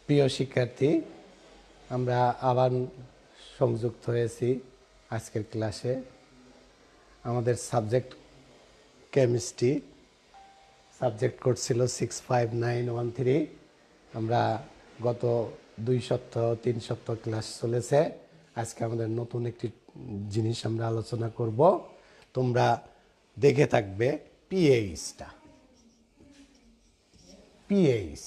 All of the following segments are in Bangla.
প্রিয় শিক্ষার্থী, আমরা আবার সংযুক্ত হয়েছি আজকের ক্লাসে। আমাদের সাবজেক্ট কেমিস্ট্রি, সাবজেক্ট কোড ছিল 65913। আমরা গত 2 সপ্তাহ 3 সপ্তাহ ক্লাস চলেছে। আজকে আমাদের নতুন একটি জিনিস আমরা আলোচনা করব। তোমরা দেখে থাকবে পিএইচটা। পিএইচ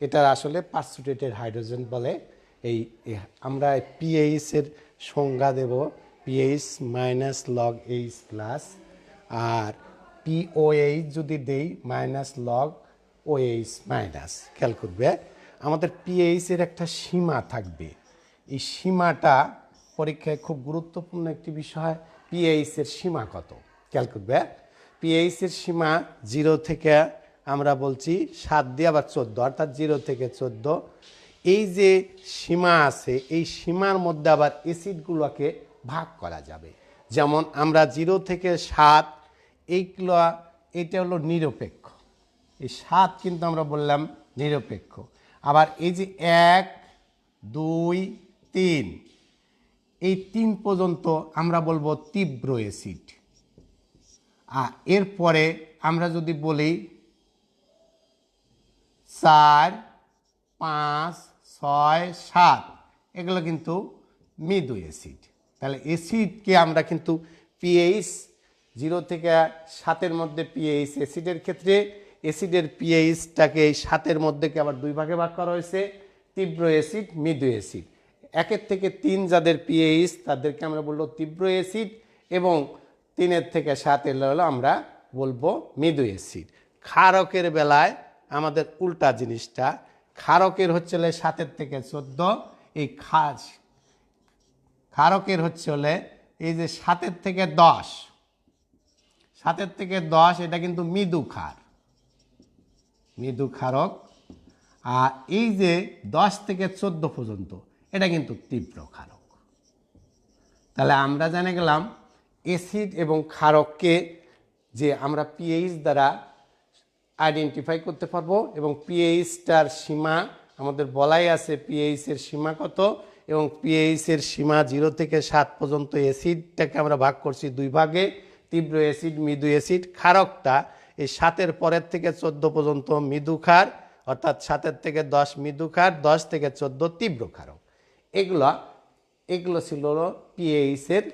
এটার আসলে পার্সুটেটেড হাইড্রোজেন বলে। আমরা পিএইচ এর সংজ্ঞা দেব pH minus log H plus, আর পিওএইচ যদি দেই মাইনাস লগ ওএইচ মাইনাস। খেয়াল করবে আমাদের পিএইচ এর একটা সীমা থাকবে। এই সীমাটা পরীক্ষায় খুব গুরুত্বপূর্ণ একটি বিষয়। পিএইচ এর সীমা কত খেয়াল করবে। পিএইচ এর সীমা 0 থেকে আমরা বলছি 7 দিয়ে আবার 14, অর্থাৎ 0 থেকে 14। এই যে সীমা আছে, এই সীমার মধ্যে আবার অ্যাসিডগুলোকে ভাগ করা যাবে। যেমন আমরা 0 থেকে 7, এইগুলো এটা হলো নিরপেক্ষ। এই 7 কিন্তু আমরা বললাম নিরপেক্ষ। আবার এই যে 1, 2, 3, এই 3 পর্যন্ত আমরা বলবো তীব্র অ্যাসিড। আর এরপরে আমরা যদি বলি 4, 5, 6, 7, এগুলো কিন্তু মৃদু অ্যাসিড। তাহলে অ্যাসিডকে আমরা কিন্তু পিএইচ 0 থেকে 7-এর মধ্যে পিএইচ অ্যাসিডের ক্ষেত্রে অ্যাসিডের পিএইচটাকে এই 7-এর মধ্যেকে আবার 2 ভাগে ভাগ করা হয়েছে, তীব্র অ্যাসিড, মৃদু অ্যাসিড। 1 থেকে 3 যাদের পিএইচ তাদেরকে আমরা বলবো তীব্র অ্যাসিড, এবং 3 থেকে 7 হলো আমরা বলবো মৃদু অ্যাসিড। ক্ষারকের বেলায় আমাদের উল্টা জিনিসটা। ক্ষারকের হচ্ছে 7 থেকে 14। এই ক্ষারকের হচ্ছে এই যে 7 থেকে 10, 7 থেকে 10 এটা কিন্তু মৃদু ক্ষার, মৃদু ক্ষারক। আর এই যে 10 থেকে 14 পর্যন্ত এটা কিন্তু তীব্র ক্ষারক। তাহলে আমরা জেনে গেলাম অ্যাসিড এবং ক্ষারককে যে আমরা পিএইচ দ্বারা আইডেন্টিফাই করতে পারবো, এবং পিএইচটার সীমা আমাদের বলাই আছে পিএইচ এর সীমা কত, এবং পিএইচ এর সীমা 0 থেকে 7 পর্যন্ত। অ্যাসিডটাকে আমরা ভাগ করছি 2 ভাগে, তীব্র অ্যাসিড, মৃদু অ্যাসিড। ক্ষারকটা এই 7-এর পরের থেকে 14 পর্যন্ত মৃদু ক্ষার, অর্থাৎ 7 থেকে 10 মৃদু ক্ষার, 10 থেকে 14 তীব্র ক্ষারক। এগুলো ছিল পিএইচ এর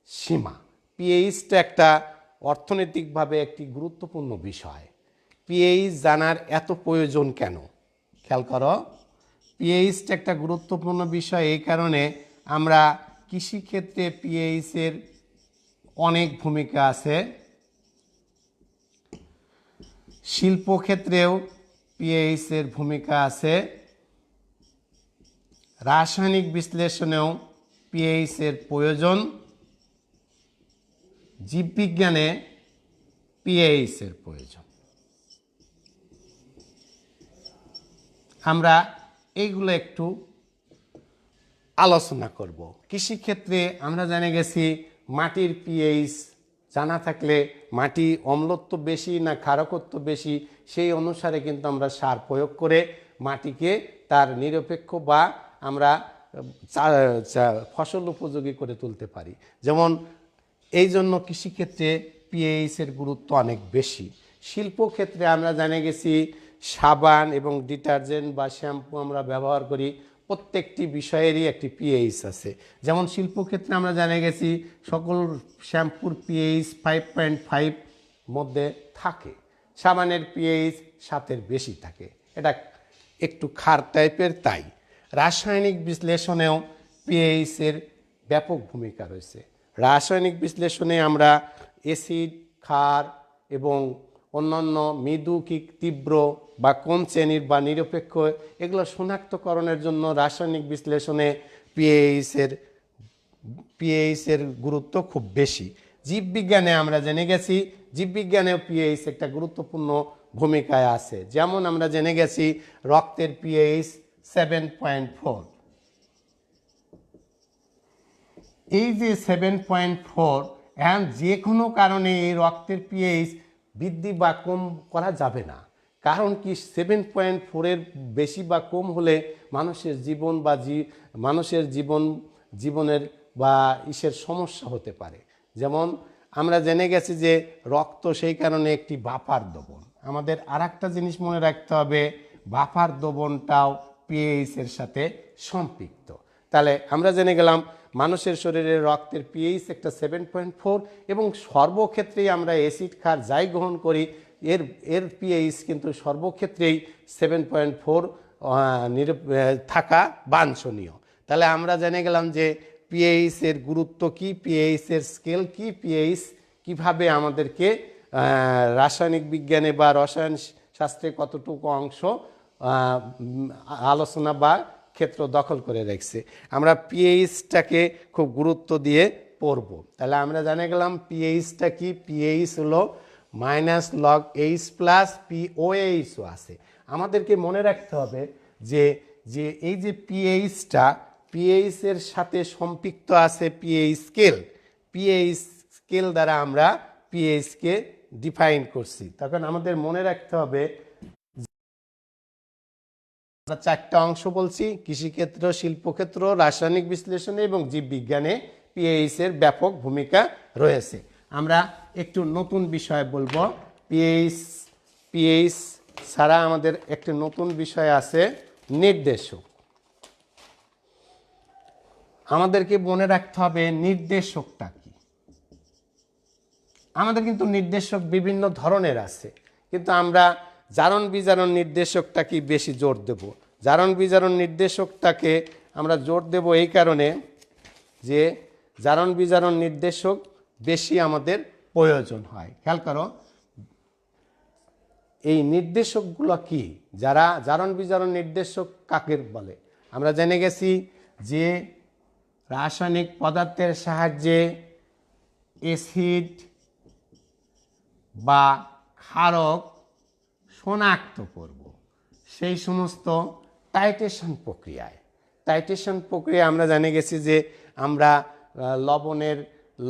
সীমা। পিএইচটা একটা অর্থনৈতিকভাবে একটি গুরুত্বপূর্ণ বিষয়। পিএইচ জানার এত প্রয়োজন কেন খেয়াল করো। পিএইচটা একটা গুরুত্বপূর্ণ বিষয় এই কারণে, আমরা কৃষিক্ষেত্রে পিএইচ এর অনেক ভূমিকা আছে, শিল্পক্ষেত্রেও পিএইচ এর ভূমিকা আছে, রাসায়নিক বিশ্লেষণেও পিএইচ এর প্রয়োজন, জীববিজ্ঞানে পিএইচ এর প্রয়োজন। আমরা এইগুলো একটু আলোচনা করব। কৃষিক্ষেত্রে আমরা জেনে গেছি মাটির পিএইচ জানা থাকলে মাটি অম্লত্ব বেশি না ক্ষারকত্ব বেশি, সেই অনুসারে কিন্তু আমরা সার প্রয়োগ করে মাটিকে তার নিরপেক্ষ বা আমরা ফসল উপযোগী করে তুলতে পারি। যেমন এই জন্য কৃষিক্ষেত্রে পিএইচ এর গুরুত্ব অনেক বেশি। শিল্পক্ষেত্রে আমরা জেনে গেছি সাবান এবং ডিটারজেন্ট বা শ্যাম্পু আমরা ব্যবহার করি, প্রত্যেকটি বিষয়েরই একটি পিএইচ আছে। যেমন শিল্পক্ষেত্রে আমরা জেনে গেছি সকল শ্যাম্পুর পিএইচ 5.5 মধ্যে থাকে, সাবানের পিএইচ 7-এর বেশি থাকে, এটা একটু ক্ষার টাইপের। তাই রাসায়নিক বিশ্লেষণেও পিএইচ এর ব্যাপক ভূমিকা রয়েছে। রাসায়নিক বিশ্লেষণে আমরা অ্যাসিড, ক্ষার এবং অন্যান্য মৃদু কি তীব্র বা কোন শ্রেণীর বা নিরপেক্ষ, এগুলো শনাক্তকরণের জন্য রাসায়নিক বিশ্লেষণে পিএইচ এর গুরুত্ব খুব বেশি। জীববিজ্ঞানে আমরা জেনে গেছি জীববিজ্ঞানেও পিএইচ একটা গুরুত্বপূর্ণ ভূমিকায় আছে। যেমন আমরা জেনে গেছি রক্তের পিএইচ 7.4। এই যে 7.4, এখন যে কোনো কারণে এই রক্তের পিএইচ বৃদ্ধি বা কম করা যাবে না, কারণ কি 7.4-এর বেশি বা কম হলে মানুষের জীবন বা মানুষের জীবনের বা ইসের সমস্যা হতে পারে। যেমন আমরা জেনে গেছি যে রক্ত সেই কারণে একটি বাফার দ্রবণ। আমাদের আর একটা জিনিস মনে রাখতে হবে, বাফার দ্রবণটাও পিএইচ এর সাথে সম্পৃক্ত। তাহলে আমরা জেনে গেলাম মানুষের শরীরে রক্তের পিএইচ একটা 7.4 এবং সর্বক্ষেত্রেই আমরা অ্যাসিড ক্ষার যাই গ্রহণ করি এর পিএইচ কিন্তু সর্বক্ষেত্রেই 7.4 থাকা বাঞ্ছনীয়। তাহলে আমরা জেনে গেলাম যে পিএইচ এর গুরুত্ব কি, পিএইচ এর স্কেল কি, পিএইচ কিভাবে আমাদেরকে রাসায়নিক বিজ্ঞানে বা রসায়ন শাস্ত্রে কতটুকু অংশ আলোচনা বা ক্ষেত্র দখল করে রাখছে। আমরা পিএইচটাকে খুব গুরুত্ব দিয়ে পড়ব। তাহলে আমরা জেনে গেলাম পিএইচটা কি, পিএইচ হলো -log-H+ POH আছে। আমাদেরকে মনে রাখতে হবে যে এই যে পিএইচটা, পিএইচ এর সাথে সম্পৃক্ত আছে পিএইচ স্কেল। পিএইচ স্কেল দ্বারা আমরা পিএইচ কে ডিফাইন করছি। তখন আমাদের মনে রাখতে হবে চারটা অংশ বলছি, কৃষিক্ষেত্র, শিল্পক্ষেত্র, রাসায়নিক বিশ্লেষণে এবং জীববিজ্ঞানে পিএইচ এর ব্যাপক ভূমিকা রয়েছে। আমরা একটু নতুন বিষয় বলবো। পিএইচ ছাড়া আমাদের একটি নতুন বিষয় আছে, নির্দেশক। আমাদেরকে মনে রাখতে হবে নির্দেশকটা কি। আমাদের কিন্তু নির্দেশক বিভিন্ন ধরনের আছে, কিন্তু আমরা জারণ বিজারণ নির্দেশকটা কি বেশি জোর দেব। জারণ বিজারণ নির্দেশকটাকে আমরা জোর দেব এই কারণে যে জারণ বিজারণ নির্দেশক বেশি আমাদের প্রয়োজন হয়। খেয়াল করো, এই নির্দেশকগুলো কি, যারা জারণ বিজারণ নির্দেশক কাকে বলে? আমরা জেনে গেছি যে রাসায়নিক পদার্থের সাহায্যে অ্যাসিড বা ক্ষারক শনাক্ত করব সেই সমস্ত টাইট্রেশন প্রক্রিয়া আমরা জেনে গেছি যে আমরা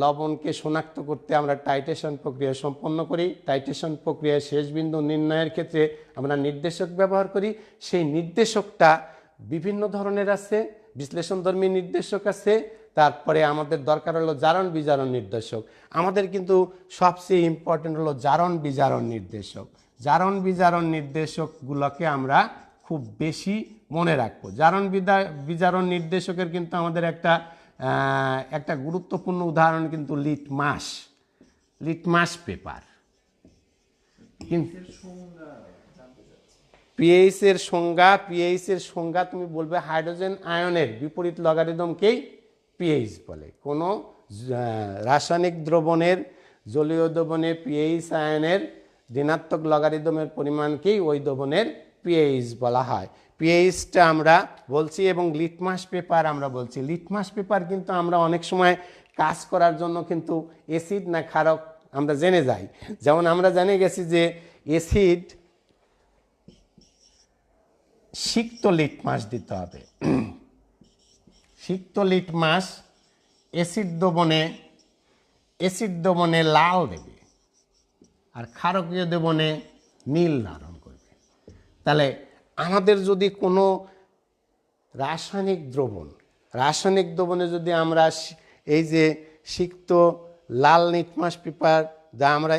লবণকে শনাক্ত করতে আমরা টাইট্রেশন প্রক্রিয়া সম্পন্ন করি। টাইট্রেশন প্রক্রিয়ার শেষ বিন্দু নির্ণয়ের ক্ষেত্রে আমরা নির্দেশক ব্যবহার করি। সেই নির্দেশকটা বিভিন্ন ধরনের আছে, বিশ্লেষণধর্মী নির্দেশক আছে, তারপরে আমাদের দরকার হলো জারণ বিজারণ নির্দেশক। আমাদের কিন্তু সবচেয়ে ইম্পর্টেন্ট হলো জারণ বিজারণ নির্দেশক। জারণ বিজারণ নির্দেশকগুলোকে আমরা খুব বেশি মনে রাখবো। জারণ বিজারণ নির্দেশকের কিন্তু আমাদের একটা গুরুত্বপূর্ণ উদাহরণ কিন্তু লিটমাস পেপার। পিএইচ এর সংজ্ঞা তুমি বলবে হাইড্রোজেন আয়নের বিপরীত লগারিদমকেই পিএইচ বলে। কোনো রাসায়নিক দ্রবণের জলীয় দ্রবণে পিএইচ আয়নের ঋণাত্মক লগারিদমের পরিমাণকেই ওই দ্রবণের পিএইচ বলা হয়। পিএইচটা আমরা বলছি এবং লিটমাস পেপার আমরা বলছি। লিটমাস পেপার কিন্তু আমরা অনেক সময় কাজ করার জন্য কিন্তু অ্যাসিড না ক্ষারক আমরা জেনে যাই। যেমন আমরা জেনে গেছি যে অ্যাসিড সিক্ত লিটমাস দিতে হবে। সিক্ত লিটমাস অ্যাসিড দ্রবণে লাল দেবে আর ক্ষারকীয় দ্রবণে নীল ধারণ করবে। তাহলে আমাদের যদি কোনো রাসায়নিক দ্রবণে যদি আমরা এই যে সিক্ত লাল লিটমাস পেপার যা আমরা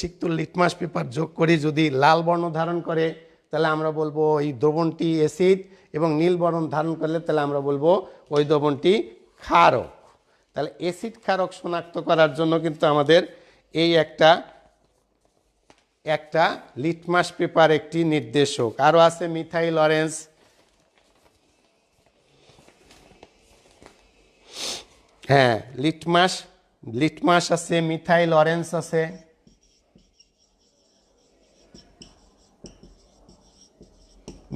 সিক্ত লিটমাস পেপার যোগ করি, যদি লাল বর্ণ ধারণ করে তাহলে আমরা বলবো এই দ্রবণটি অ্যাসিড, এবং নীল বর্ণ ধারণ করলে তাহলে আমরা বলবো ওই দ্রবণটি ক্ষারক। তাহলে অ্যাসিড ক্ষারক শনাক্ত করার জন্য কিন্তু আমাদের এই একটা লিটমাস পেপার একটি নির্দেশক। আরও আছে মিথাইল অরেঞ্জ, হ্যাঁ লিটমাস আছে, মিথাইল অরেঞ্জ আছে।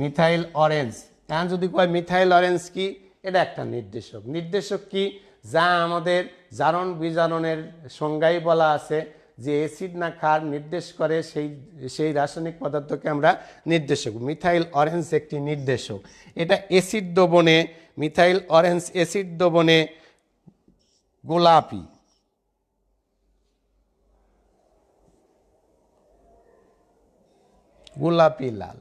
মিথাইল অরেঞ্জ, এখন যদি কয় মিথাইল অরেঞ্জ কি, এটা একটা নির্দেশক কি, যা আমাদের জারণ বিজারণের সংজ্ঞায় বলা আছে যে অ্যাসিড না ক্ষার নির্দেশ করে সেই রাসায়নিক পদার্থকে আমরা নির্দেশক। মিথাইল অরেঞ্জ একটি নির্দেশক। এটা অ্যাসিড দ্রবণে, মিথাইল অরেঞ্জ অ্যাসিড দ্রবণে গোলাপি, গোলাপি লাল,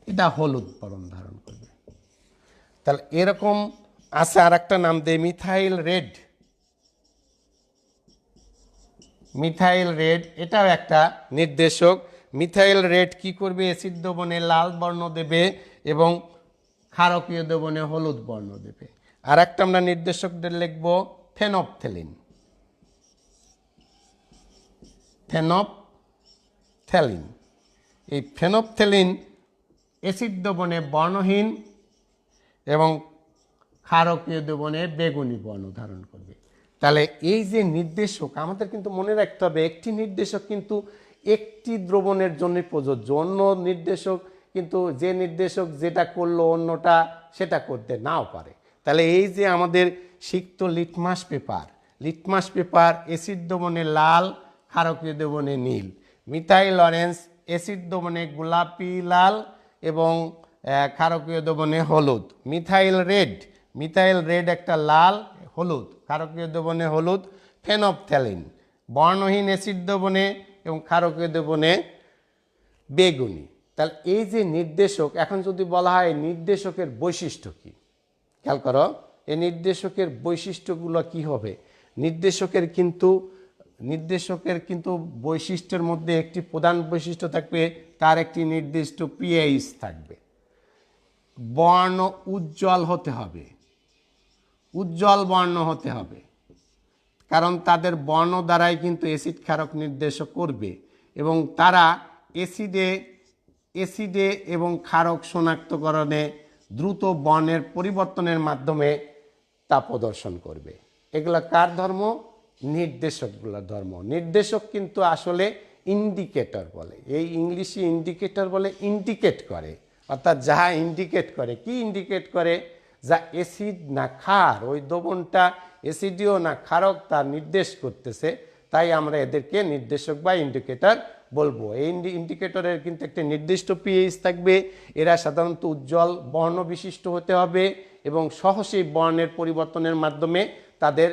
এটা হলুদ বর্ণ ধারণ করবে। তাহলে এরকম আছে আর একটা নাম দেয় মিথাইল রেড। মিথাইল রেড এটাও একটা নির্দেশক। মিথাইল রেড কি করবে? অ্যাসিড দ্রবণে লাল বর্ণ দেবে এবং ক্ষারকীয় দ্রবণে হলুদ বর্ণ দেবে। আর একটা আমরা নির্দেশকদের লিখব ফেনপথ্যালিন। ফেনপথ্যালিন, এই ফেনপথ্যালিন অ্যাসিড দ্রবণে বর্ণহীন এবং ক্ষারকীয় দ্রবণে বেগুনি বর্ণ ধারণ করবে। তাহলে এই যে নির্দেশক আমাদের কিন্তু মনে রাখতে হবে, একটি নির্দেশক কিন্তু একটি দ্রবণের জন্য প্রযোজ্য, অন্য নির্দেশক কিন্তু যে নির্দেশক যেটা করলো অন্যটা সেটা করতে নাও পারে। তাহলে এই যে আমাদের সিক্ত লিটমাস পেপার অ্যাসিড দ্রবণে লাল, ক্ষারকীয় দ্রবণে নীল। মিথাইল অরেঞ্জ অ্যাসিড দ্রবণে গোলাপি লাল এবং ক্ষারকীয় দ্রবণে হলুদ। মিথাইল রেড একটা লাল হলুদ, ক্ষারকীয় দ্রবণে হলুদ। ফেনপথ্যালিন বর্ণহীন অ্যাসিড দ্রবণে এবং ক্ষারকীয় দ্রবণে বেগুনি। তাহলে এই যে নির্দেশক, এখন যদি বলা হয় নির্দেশকের বৈশিষ্ট্য কি, খেয়াল করো এই নির্দেশকের বৈশিষ্ট্যগুলো কি হবে। নির্দেশকের কিন্তু বৈশিষ্ট্যের মধ্যে একটি প্রধান বৈশিষ্ট্য থাকবে, তার একটি নির্দিষ্ট পিএইচ থাকবে। বর্ণ উজ্জ্বল বর্ণ হতে হবে, কারণ তাদের বর্ণ দ্বারাই কিন্তু অ্যাসিড ক্ষারক নির্দেশক করবে এবং তারা অ্যাসিডে এবং ক্ষারক শনাক্তকরণে দ্রুত বর্ণের পরিবর্তনের মাধ্যমে তা প্রদর্শন করবে। এগুলো কার ধর্ম? নির্দেশকগুলোর ধর্ম। নির্দেশক কিন্তু আসলে ইন্ডিকেটর বলে, এই ইংলিশে ইন্ডিকেটর বলে, ইন্ডিকেট করে, অর্থাৎ যাহা ইন্ডিকেট করে। কি ইন্ডিকেট করে? যা অ্যাসিড না ক্ষার, ওই দ্রবণটা অ্যাসিডীয় না ক্ষারক তা নির্দেশ করতেছে, তাই আমরা এদেরকে নির্দেশক বা ইন্ডিকেটর বলবো। এই ইন্ডিকেটরের কিন্তু একটা নির্দিষ্ট পিএইচ থাকবে। এরা সাধারণত উজ্জ্বল বর্ণ বিশিষ্ট হতে হবে এবং সহজেই বর্ণের পরিবর্তনের মাধ্যমে তাদের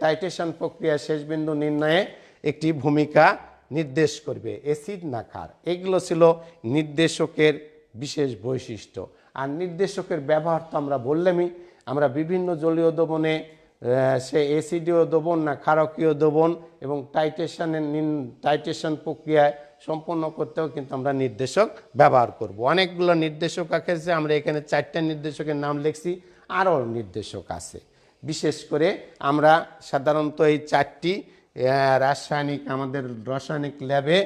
টাইট্রেশন প্রক্রিয়া শেষ বিন্দু নির্ণয়ে একটি ভূমিকা নির্দেশ করবে, অ্যাসিড না ক্ষার। এগুলো ছিল নির্দেশকের বিশেষ বৈশিষ্ট্য। আর নির্দেশকের ব্যবহার তো আমরা বললামই, আমরা বিভিন্ন জলীয় দ্রবণে সে অ্যাসিডীয় দ্রবণ না ক্ষারকীয় দ্রবণ এবং টাইট্রেশন প্রক্রিয়ায় সম্পন্ন করতেও কিন্তু আমরা নির্দেশক ব্যবহার করব। অনেকগুলো নির্দেশক আছে, আমরা এখানে 4টা নির্দেশকের নাম লিখছি, আরও নির্দেশক আছে। বিশেষ করে আমরা সাধারণত এই 4টি আমাদের রাসায়নিক ল্যাবে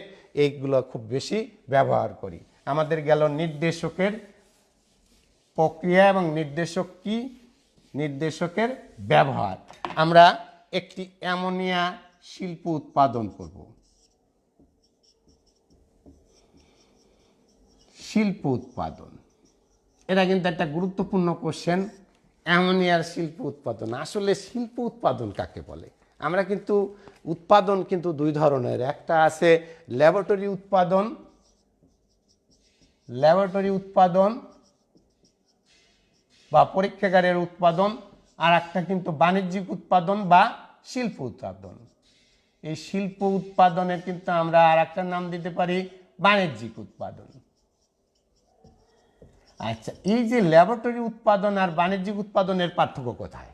এইগুলো খুব বেশি ব্যবহার করি। আমাদের গেল নির্দেশকের প্রক্রিয়া এবং নির্দেশকের ব্যবহার। আমরা একটি অ্যামোনিয়া শিল্প উৎপাদন করব। শিল্প উৎপাদন, এটা কিন্তু একটা গুরুত্বপূর্ণ কোশ্চেন। অ্যামোনিয়ার শিল্প উৎপাদন, আসলে শিল্প উৎপাদন কাকে বলে? আমরা কিন্তু উৎপাদন কিন্তু দুই ধরনের, একটা আছে ল্যাবরেটরি উৎপাদন বা পরীক্ষাগারের উৎপাদন, আর একটা কিন্তু বাণিজ্যিক উৎপাদন বা শিল্প উৎপাদন। এই শিল্প উৎপাদনের কিন্তু আমরা আর একটা নাম দিতে পারি বাণিজ্যিক উৎপাদন। আচ্ছা, এই যে ল্যাবরেটরি উৎপাদন আর বাণিজ্যিক উৎপাদনের পার্থক্য কোথায়?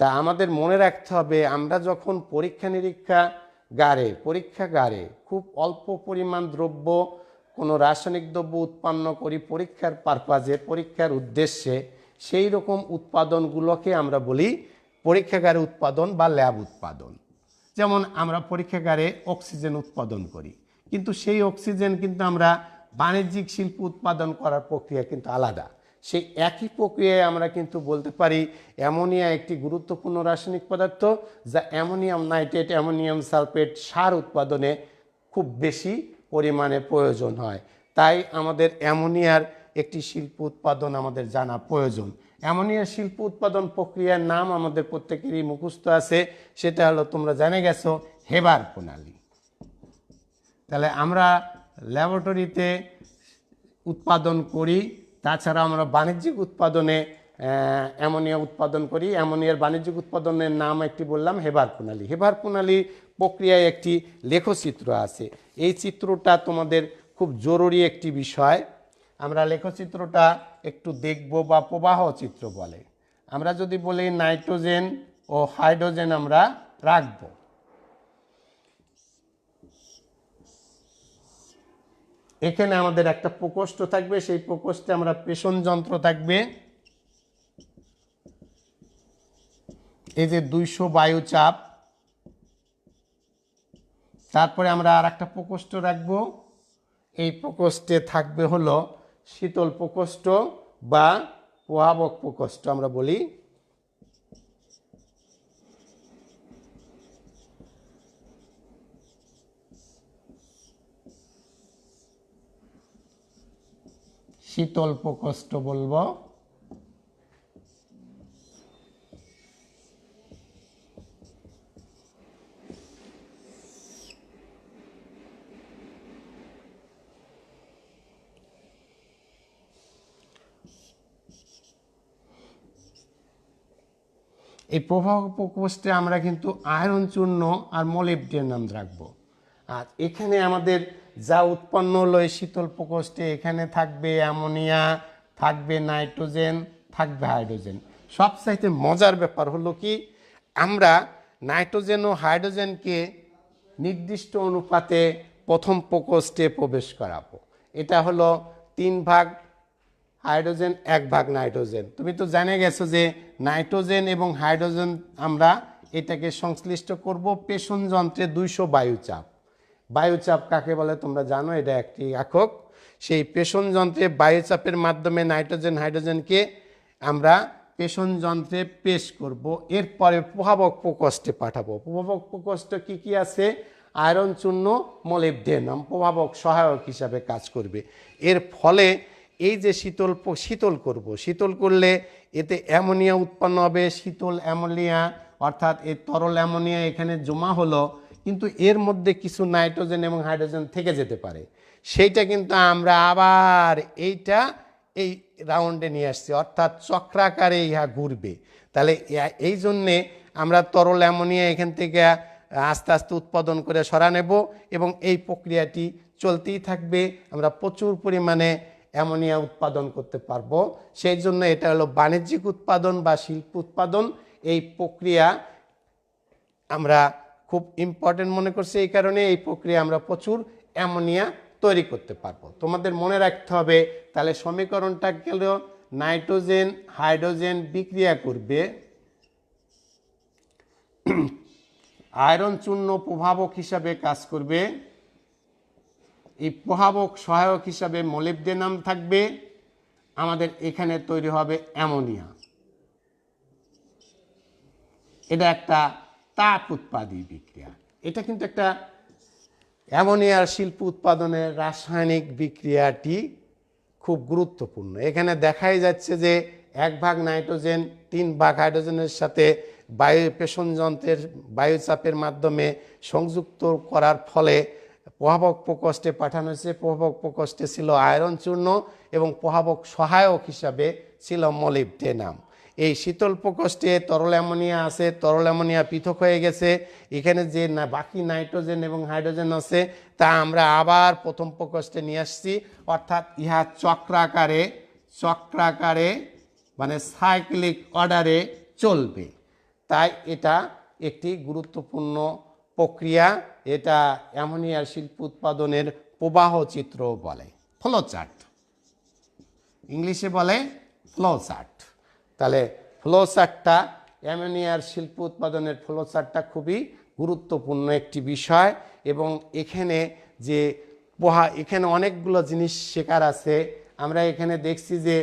তা আমাদের মনে রাখতে হবে, আমরা যখন পরীক্ষাগারে খুব অল্প পরিমাণ দ্রব্য, কোনো রাসায়নিক দ্রব্য উৎপন্ন করি পরীক্ষার পারপাজে, পরীক্ষার উদ্দেশ্যে, সেই রকম উৎপাদনগুলোকে আমরা বলি পরীক্ষাগারে উৎপাদন বা ল্যাব উৎপাদন। যেমন আমরা পরীক্ষাগারে অক্সিজেন উৎপাদন করি, কিন্তু সেই অক্সিজেন কিন্তু আমরা বাণিজ্যিক শিল্প উৎপাদন করার প্রক্রিয়া কিন্তু আলাদা। সেই একই প্রক্রিয়ায় আমরা কিন্তু বলতে পারি অ্যামোনিয়া একটি গুরুত্বপূর্ণ রাসায়নিক পদার্থ, যা অ্যামোনিয়াম নাইট্রেট, অ্যামোনিয়াম সালফেট সার উৎপাদনে খুব বেশি পরিমাণে প্রয়োজন হয়। তাই আমাদের অ্যামোনিয়ার একটি শিল্প উৎপাদন আমাদের জানা প্রয়োজন। অ্যামোনিয়ার শিল্প উৎপাদন প্রক্রিয়ার নাম আমাদের প্রত্যেকেরই মুখস্থ আছে, সেটা হলো, তোমরা জেনে গেছো, হেবার প্রণালী। তাহলে আমরা ল্যাবরেটরিতে উৎপাদন করি, তাছাড়া আমরা বাণিজ্যিক উৎপাদনে অ্যামোনিয়া উৎপাদন করি। অ্যামোনিয়ার বাণিজ্যিক উৎপাদনের নাম একটি বললাম হেবার প্রণালী। হেবার প্রণালী প্রক্রিয়ায় একটি লেখচিত্র আছে, এই চিত্রটা তোমাদের খুব জরুরি একটি বিষয়। আমরা লেখচিত্রটা একটু দেখব, বা প্রবাহ চিত্র বলে। আমরা যদি বলি নাইট্রোজেন ও হাইড্রোজেন আমরা রাখব, এখানে আমাদের একটা প্রকোষ্ঠ থাকবে, সেই প্রকোষ্ঠে আমরা পেষণ যন্ত্র থাকবে, এই যে 200 বায়ু চাপ। তারপরে আমরা আর একটা প্রকোষ্ঠ রাখবো, এই প্রকোষ্ঠে থাকবে হলো শীতল প্রকোষ্ঠ বা প্রভাবক প্রকোষ্ঠ আমরা বলি। শীতল প্রকোষ্ঠ বলবো। এই প্রবাহক প্রকোষ্ঠে আমরা কিন্তু আয়রন চূর্ণ আর মোলিবডেনাম রাখবো। আর এখানে আমাদের যা উৎপন্ন হলো এই শীতল প্রকোষ্ঠে, এখানে থাকবে অ্যামোনিয়া, থাকবে নাইট্রোজেন, থাকবে হাইড্রোজেন। সবচাইতে মজার ব্যাপার হলো কি, আমরা নাইট্রোজেন ও হাইড্রোজেনকে নির্দিষ্ট অনুপাতে প্রথম প্রকোষ্ঠে প্রবেশ করাবো। এটা হলো 3 ভাগ হাইড্রোজেন 1 ভাগ নাইট্রোজেন। তুমি তো জেনে গেছো যে নাইট্রোজেন এবং হাইড্রোজেন আমরা এটাকে সংশ্লিষ্ট করব পেষণ যন্ত্রে 200 বায়ুচাপ। বায়ুচাপ কাকে বলে তোমরা জানো, এটা একটি একক। সেই পেষণ যন্ত্রে বায়ুচাপের মাধ্যমে নাইট্রোজেন হাইড্রোজেনকে আমরা পেষণ যন্ত্রে পেশ করব। এরপরে প্রভাবক প্রকোষ্ঠে পাঠাবো। প্রভাবক প্রকোষ্ঠ কি কি আছে? আয়রন চূর্ণ, মোলিবডেনাম প্রভাবক সহায়ক হিসাবে কাজ করবে। এর ফলে এই যে শীতল করব, শীতল করলে এতে অ্যামোনিয়া উৎপন্ন হবে। শীতল অ্যামোনিয়া অর্থাৎ এই তরল অ্যামোনিয়া এখানে জমা হলো, কিন্তু এর মধ্যে কিছু নাইট্রোজেন এবং হাইড্রোজেন থেকে যেতে পারে। সেইটা কিন্তু আমরা আবার এই রাউন্ডে নিয়ে আসছি, অর্থাৎ চক্রাকারে ইহা ঘুরবে। তাহলে এই জন্যে আমরা তরল অ্যামোনিয়া এখান থেকে আস্তে আস্তে উৎপাদন করে সরা নেব এবং এই প্রক্রিয়াটি চলতেই থাকবে। আমরা প্রচুর পরিমাণে অ্যামোনিয়া উৎপাদন করতে পারবো। সেই জন্য এটা হলো বাণিজ্যিক উৎপাদন বা শিল্প উৎপাদন। এই প্রক্রিয়া আমরা খুব ইম্পর্টেন্ট মনে করছি, এই কারণে এই প্রক্রিয়া আমরা প্রচুর অ্যামোনিয়া তৈরি করতে পারবো। তোমাদের মনে রাখতে হবে, তাহলে সমীকরণটা গেল নাইট্রোজেন হাইড্রোজেন বিক্রিয়া করবে, আয়রন চূর্ণ প্রভাবক হিসাবে কাজ করবে, এই প্রভাবক সহায়ক হিসাবে মোলিবডেনাম থাকবে, আমাদের এখানে তৈরি হবে অ্যামোনিয়া। এটা একটা তাপ উৎপাদী বিক্রিয়া। এটা কিন্তু একটা অ্যামোনিয়ার শিল্প উৎপাদনের রাসায়নিক বিক্রিয়াটি খুব গুরুত্বপূর্ণ। এখানে দেখাই যাচ্ছে যে 1 ভাগ নাইট্রোজেন 3 ভাগ হাইড্রোজেনের সাথে পেষণ যন্ত্রের বায়ুচাপের মাধ্যমে সংযুক্ত করার ফলে প্রভাবক প্রকোষ্ঠে পাঠানো হয়েছে। প্রভাবক প্রকোষ্ঠে ছিল আয়রন চূর্ণ এবং প্রভাবক সহায়ক হিসাবে ছিল মোলিবডেনাম। এই শীতল প্রকোষ্ঠে তরল অ্যামোনিয়া আছে, তরল অ্যামোনিয়া পৃথক হয়ে গেছে। এখানে যে বাকি নাইট্রোজেন এবং হাইড্রোজেন আছে তা আমরা আবার প্রথম প্রকোষ্ঠে নিয়ে আসছি, অর্থাৎ ইহা চক্রাকারে মানে সাইক্লিক অর্ডারে চলবে। তাই এটা একটি গুরুত্বপূর্ণ প্রক্রিয়া। এটা অ্যামোনিয়ার শিল্প উৎপাদনের প্রবাহ চিত্র বলে, ফ্লো চার্ট, ইংলিশে বলে ফ্লো চার্ট। তাহলে ফ্লো চার্টটা, অ্যামোনিয়ার শিল্প উৎপাদনের ফ্লো চার্টটা খুবই গুরুত্বপূর্ণ একটি বিষয়। এবং এখানে এখানে অনেকগুলো জিনিস শেখার আছে। আমরা এখানে দেখছি যে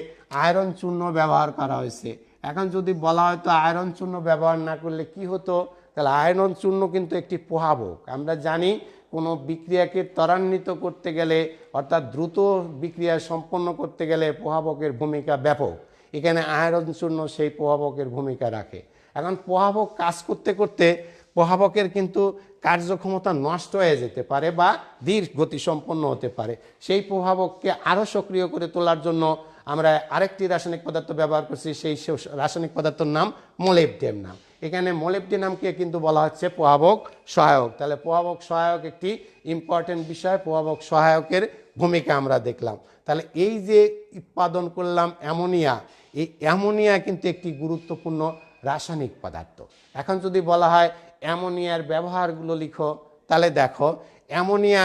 আয়রন চূর্ণ ব্যবহার করা হয়েছে। এখন যদি বলা হয় তো আয়রন চূর্ণ ব্যবহার না করলে কি হতো, তাহলে আয়রন চূর্ণ কিন্তু একটি প্রভাবক। আমরা জানি কোনো বিক্রিয়াকে ত্বরান্বিত করতে গেলে অর্থাৎ দ্রুত বিক্রিয়া সম্পন্ন করতে গেলে প্রভাবকের ভূমিকা ব্যাপক। এখানে আয়রন চূর্ণ সেই প্রভাবকের ভূমিকা রাখে। এখন প্রভাবক কাজ করতে করতে প্রভাবকের কিন্তু কার্যক্ষমতা নষ্ট হয়ে যেতে পারে বা ধীর গতিসম্পন্ন হতে পারে। সেই প্রভাবককে আরও সক্রিয় করে তোলার জন্য আমরা আরেকটি রাসায়নিক পদার্থ ব্যবহার করছি, সেই রাসায়নিক পদার্থের নাম মোলিবডেনাম। এখানে মোলিবডেনামকে কিন্তু বলা হচ্ছে প্রভাবক সহায়ক। তাহলে প্রভাবক সহায়ক একটি ইম্পর্টেন্ট বিষয়, প্রভাবক সহায়কের ভূমিকা আমরা দেখলাম। তাহলে এই যে উৎপাদন করলাম অ্যামোনিয়া, এই অ্যামোনিয়া কিন্তু একটি গুরুত্বপূর্ণ রাসায়নিক পদার্থ। এখন যদি বলা হয় অ্যামোনিয়ার ব্যবহারগুলো লিখো, তাহলে দেখো অ্যামোনিয়া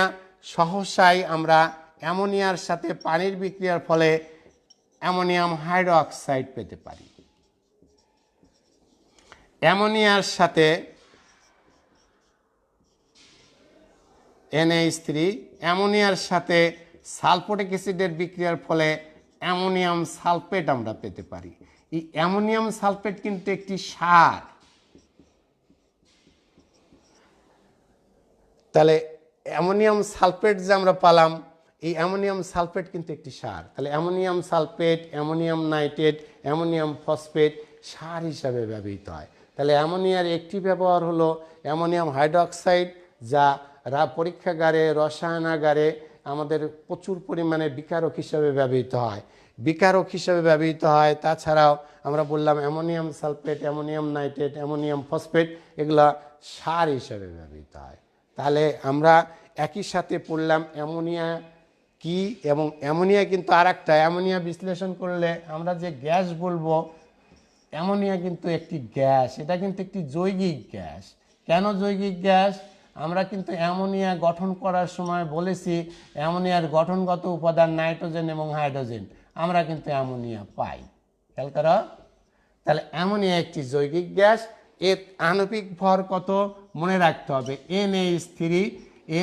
সহসাই আমরা অ্যামোনিয়ার সাথে পানির বিক্রিয়ার ফলে অ্যামোনিয়াম হাইড্রোক্সাইড পেতে পারি। অ্যামোনিয়ার সাথে NH3, অ্যামোনিয়ার সাথে সালফোরিক অ্যাসিডের বিক্রিয়ার ফলে অ্যামোনিয়াম সালফেট আমরা পেতে পারি। এই অ্যামোনিয়াম সালফেট কিন্তু একটি সার। তাহলে অ্যামোনিয়াম সালফেট যে আমরা পেলাম, এই অ্যামোনিয়াম সালফেট কিন্তু একটি সার। তাহলে ammonium sulphate, ammonium nitrate, ammonium phosphate সার হিসাবে ব্যবহৃত হয়। তাহলে অ্যামোনিয়ার একটি ব্যবহার হলো অ্যামোনিয়াম হাইড্রোক্সাইড, যা পরীক্ষাগারে, রসায়নাগারে আমাদের প্রচুর পরিমাণে বিকারক হিসাবে ব্যবহৃত হয়। বিকারক হিসাবে ব্যবহৃত হয়। তাছাড়াও আমরা বললাম ammonium sulphate, ammonium nitrate, ammonium phosphate এগুলা সার হিসাবে ব্যবহৃত হয়। তাহলে আমরা একই সাথে পড়লাম অ্যামোনিয়া কি, এবং অ্যামোনিয়া কিন্তু আর একটা, অ্যামোনিয়া বিশ্লেষণ করলে আমরা যে গ্যাস বলবো, অ্যামোনিয়া কিন্তু একটি গ্যাস, এটা কিন্তু একটি যৌগিক গ্যাস। কেন যৌগিক গ্যাস? আমরা কিন্তু অ্যামোনিয়া গঠন করার সময় বলেছি অ্যামোনিয়ার গঠনগত উপাদান নাইট্রোজেন এবং হাইড্রোজেন, আমরা কিন্তু অ্যামোনিয়া পাই। খেয়াল করো। তাহলে অ্যামোনিয়া একটি যৌগিক গ্যাস। এর আণবিক ভর কত মনে রাখতে হবে, NH3।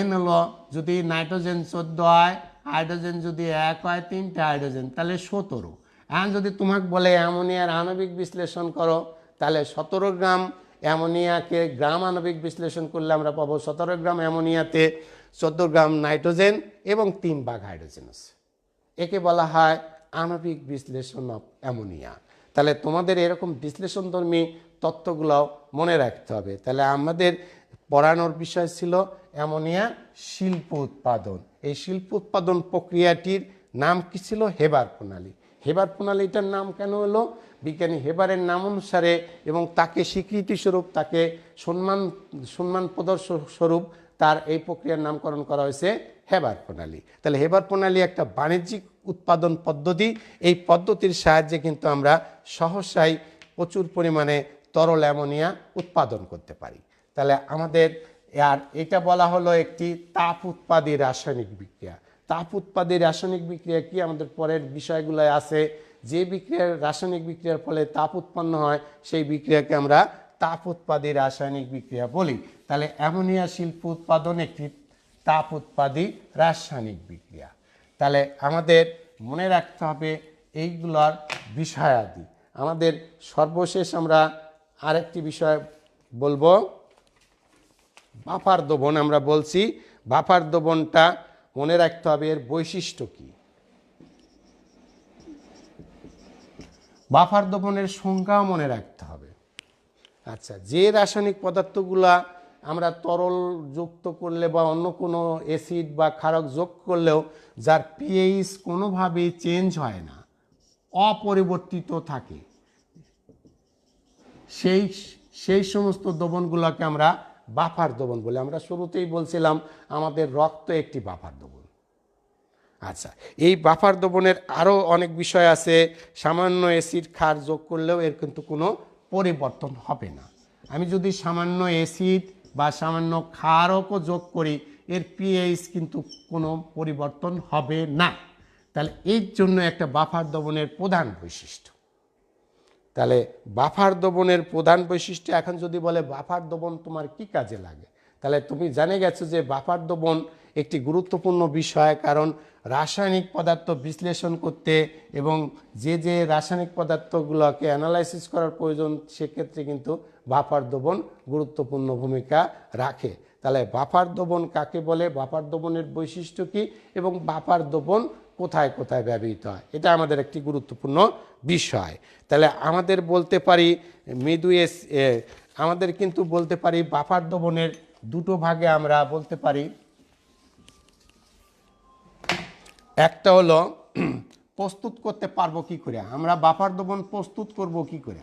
N হলো যদি নাইট্রোজেন 14 হয়, হাইড্রোজেন যদি 1 হয়, 3টে হাইড্রোজেন, তাহলে 17। এখন যদি তোমাকে বলে অ্যামোনিয়ার আণবিক বিশ্লেষণ করো, তাহলে 17 গ্রাম অ্যামোনিয়াকে গ্রাম আণবিক বিশ্লেষণ করলে আমরা পাবো 17 গ্রাম অ্যামোনিয়াতে 14 গ্রাম নাইট্রোজেন এবং 3 ভাগ হাইড্রোজেন আছে। একে বলা হয় আণবিক বিশ্লেষণ অফ অ্যামোনিয়া। তাহলে তোমাদের এরকম বিশ্লেষণধর্মী তত্ত্বগুলোও মনে রাখতে হবে। তাহলে আমাদের পড়ানোর বিষয় ছিল অ্যামোনিয়া শিল্প উৎপাদন। এই শিল্প উৎপাদন প্রক্রিয়াটির নাম কি ছিল? হেবার প্রণালী। হেবার প্রণালীটার নাম কেন হলো? বিজ্ঞানী হেবারের নাম অনুসারে এবং তাকে স্বীকৃতি স্বরূপ, তাকে সম্মান প্রদর্শন স্বরূপ তার এই প্রক্রিয়ার নামকরণ করা হয়েছে হেবার প্রণালী। তাহলে হেবার প্রণালী একটা বাণিজ্যিক উৎপাদন পদ্ধতি। এই পদ্ধতির সাহায্যে কিন্তু আমরা সহসাই প্রচুর পরিমাণে তরল অ্যামোনিয়া উৎপাদন করতে পারি। তাহলে আমাদের আর এটা বলা হলো একটি তাপ উৎপাদী রাসায়নিক বিক্রিয়া। তাপ উৎপাদী রাসায়নিক বিক্রিয়া কি আমাদের পরের বিষয়গুলো আছে। যে বিক্রিয়ার রাসায়নিক বিক্রিয়ার ফলে তাপ উৎপন্ন হয় সেই বিক্রিয়াকে আমরা তাপ উৎপাদী রাসায়নিক বিক্রিয়া বলি। তাহলে অ্যামোনিয়া শিল্প উৎপাদন একটি তাপ উৎপাদী রাসায়নিক বিক্রিয়া। তাহলে আমাদের মনে রাখতে হবে এইগুলোর বিষয়াদি। আমাদের সর্বশেষ আমরা আরেকটি বিষয় বলবো, বাফার দ্রবণ। আমরা বলছি বাফার দ্রবণটা মনে রাখতে হবে এর বৈশিষ্ট্য কি। বাফার দ্রবণের সংজ্ঞাও মনে রাখতে হবে। আচ্ছা, যে রাসায়নিক পদার্থগুলা আমরা তরল যুক্ত করলে বা অন্য কোনো অ্যাসিড বা ক্ষারক যোগ করলেও যার পিএইচ কোনোভাবেই চেঞ্জ হয় না, অপরিবর্তিত থাকে, সেই সমস্ত দ্রবণগুলোকে আমরা বাফার দ্রবণ বলি। আমরা শুরুতেই বলছিলাম আমাদের রক্ত একটি বাফার দ্রবণ। আচ্ছা, এই বাফার দ্রবণের আরও অনেক বিষয় আছে। সামান্য অ্যাসিড ক্ষার যোগ করলেও এর কিন্তু কোনো পরিবর্তন হবে না। আমি যদি সামান্য অ্যাসিড বা সামান্য ক্ষারকও যোগ করি, এর পিএইচ কিন্তু কোনো পরিবর্তন হবে না। তাহলে এর জন্য একটা বাফার দ্রবণের প্রধান বৈশিষ্ট্য। তাহলে বাফার দ্রবণের প্রধান বৈশিষ্ট্য, এখন যদি বলে বাফার দ্রবণ তোমার কি কাজে লাগে, তাহলে তুমি জেনে গেছো যে বাফার দ্রবণ একটি গুরুত্বপূর্ণ বিষয়। কারণ রাসায়নিক পদার্থ বিশ্লেষণ করতে এবং যে রাসায়নিক পদার্থগুলোকে অ্যানালাইসিস করার প্রয়োজন, সেক্ষেত্রে কিন্তু বাফার দ্রবণ গুরুত্বপূর্ণ ভূমিকা রাখে। তাহলে বাফার দ্রবণ কাকে বলে, বাফার দ্রবণের বৈশিষ্ট্য কী এবং বাফার দ্রবণ কোথায় কোথায় ব্যবহৃত হয়, এটা আমাদের একটি গুরুত্বপূর্ণ বিষয়। তাহলে আমাদের বলতে পারি আমাদের কিন্তু বলতে পারি বাফার দ্রবণের দুটো ভাগে আমরা বলতে পারি। একটা হলো প্রস্তুত করতে পারবো কি করে, আমরা বাফার দ্রবণ প্রস্তুত করব কি করে।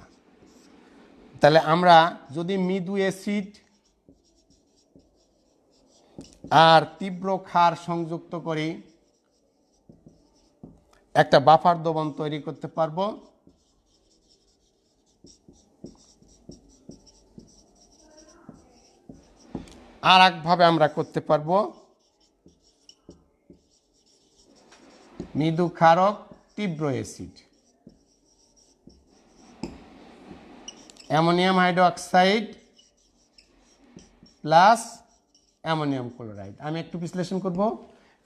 তাহলে আমরা যদি মৃদু অ্যাসিড আর তীব্র ক্ষার সংযুক্ত করি একটা বাফার দ্রবণ তৈরি করতে পারবো। আর একভাবে আমরা করতে পারবো মৃদু ক্ষারক তীব্র acid, ammonium hydroxide plus ammonium chloride. আমি একটু বিশ্লেষণ করব,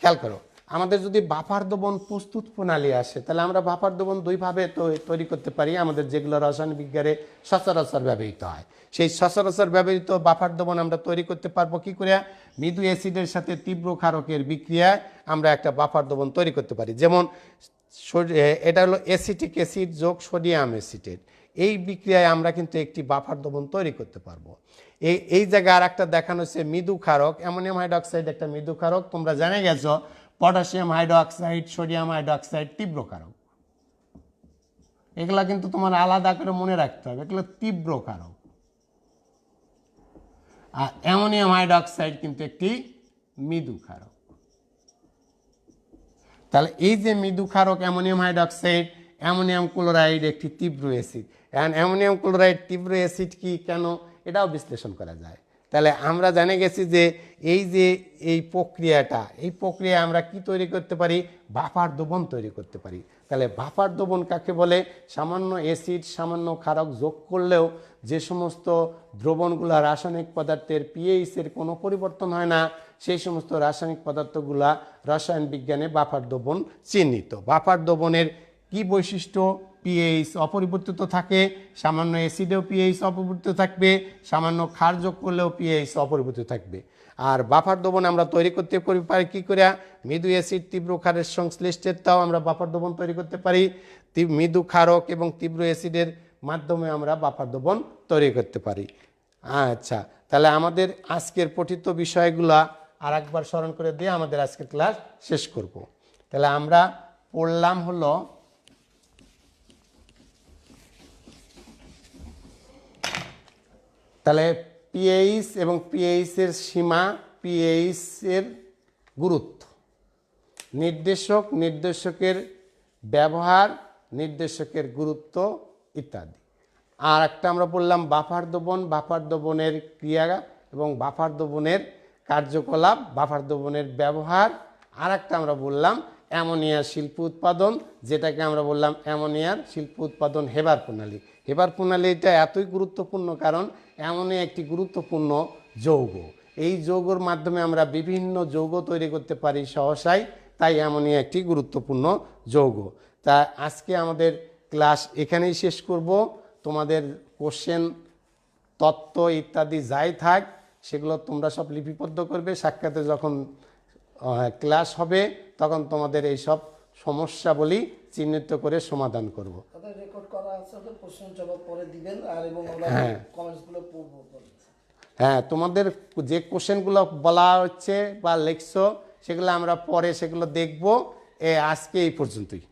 খেয়াল করো। আমাদের যদি বাফার দ্রবণ প্রস্তুত প্রণালী আসে তাহলে আমরা বাফার দ্রবণ দুইভাবে তৈরি করতে পারি, আমাদের যেগুলো রসায়ন বিজ্ঞানে সচরাচর ব্যবহৃত হয়। সেই সচরাচর ব্যবহৃত বাফার দ্রবণ আমরা তৈরি করতে পারবো কি করে, মৃদু অ্যাসিডের সাথে তীব্র ক্ষারকের বিক্রিয়ায় আমরা একটা বাফার দ্রবণ তৈরি করতে পারি। যেমন এটা হলো অ্যাসিটিক অ্যাসিড যোগ সোডিয়াম অ্যাসিটেট, এই বিক্রিয়ায় আমরা কিন্তু একটি বাফার দ্রবণ তৈরি করতে পারবো। এই জায়গায় আর একটা দেখানো হচ্ছে মৃদু ক্ষারক, অ্যামোনিয়াম হাইড্রোক্সাইড একটা মৃদু ক্ষারক, তোমরা জেনে গেছো পটাশিয়াম হাইড্রোক্সাইড সোডিয়াম হাইড্রোক্সাইড তীব্র ক্ষারক। এগুলা কিন্তু তোমার আলাদা করে মনে রাখতে হবে, এগুলো তীব্র ক্ষারক। আর অ্যামোনিয়াম হাইড্রোক্সাইড কিন্তু একটি মৃদু ক্ষারক। তাহলে এই যে মৃদু ক্ষারক অ্যামোনিয়াম হাইড্রোক্সাইড, অ্যামোনিয়াম ক্লোরাইড একটি তীব্র অ্যাসিড। এখন অ্যামোনিয়াম ক্লোরাইড তীব্র অ্যাসিড কি, কেন, এটাও বিশ্লেষণ করা যায়। তাহলে আমরা জেনে গেছি যে এই প্রক্রিয়ায় আমরা কি তৈরি করতে পারি, বাফার দ্রবণ তৈরি করতে পারি। তাহলে বাফার দ্রবণ কাকে বলে, সামান্য অ্যাসিড সামান্য ক্ষারক যোগ করলেও যে সমস্ত দ্রবণগুলা রাসায়নিক পদার্থের পিএইচের কোনো পরিবর্তন হয় না, সেই সমস্ত রাসায়নিক পদার্থগুলা রসায়ন বিজ্ঞানে বাফার দ্রবণ চিহ্নিত। বাফার দ্রবণের কি বৈশিষ্ট্য, পিএইচ অপরিবর্তিত থাকে, সামান্য অ্যাসিডেও পিএইচ অপরিবর্তিত থাকবে, সামান্য ক্ষার যোগ করলেও পিএইচ অপরিবর্তিত থাকবে। আর বাফার দ্রবণ আমরা তৈরি করতে পারি কি করে, মৃদু অ্যাসিড তীব্র ক্ষারের সংশ্লিষ্টতাও আমরা বাফার দ্রবণ তৈরি করতে পারি। মৃদু ক্ষারক এবং তীব্র অ্যাসিডের মাধ্যমে আমরা বাফার দ্রবণ তৈরি করতে পারি। আচ্ছা, তাহলে আমাদের আজকের পঠিত বিষয়গুলা আর একবার স্মরণ করে দিয়ে আমাদের আজকের ক্লাস শেষ করব। তাহলে আমরা পড়লাম হলো তাহলে পিএইচ এবং পিএইচের সীমা, পিএইচের গুরুত্ব, নির্দেশকের ব্যবহার, নির্দেশকের গুরুত্ব ইত্যাদি। আর একটা আমরা বললাম বাফার দ্রবণের ক্রিয়া এবং বাফার দ্রবণের কার্যকলাপ, বাফার দ্রবণের ব্যবহার। আর একটা আমরা বললাম অ্যামোনিয়ার শিল্প উৎপাদন, যেটাকে আমরা বললাম অ্যামোনিয়ার শিল্প উৎপাদন হেবার প্রণালী। হেবার প্রণালীটা এতই গুরুত্বপূর্ণ কারণ অ্যামোনিয়া একটি গুরুত্বপূর্ণ যৌগ। এই যৌগের মাধ্যমে আমরা বিভিন্ন যৌগ তৈরি করতে পারি সহসাই, তাই অ্যামোনিয়া একটি গুরুত্বপূর্ণ যৌগ। তা আজকে আমাদের ক্লাস এখানেই শেষ করব। তোমাদের কোশ্চেন, তত্ত্ব ইত্যাদি যাই থাক সেগুলো তোমরা সব লিপিবদ্ধ করবে। সাক্ষাতে যখন ক্লাস হবে তখন তোমাদের এই সব সমস্যাবলী চিহ্নিত করে সমাধান করব। হ্যাঁ, তোমাদের যে কোশ্চেনগুলো বলা হচ্ছে বা লিখছো সেগুলো আমরা পরে সেগুলো দেখব। আজকে এই পর্যন্তই।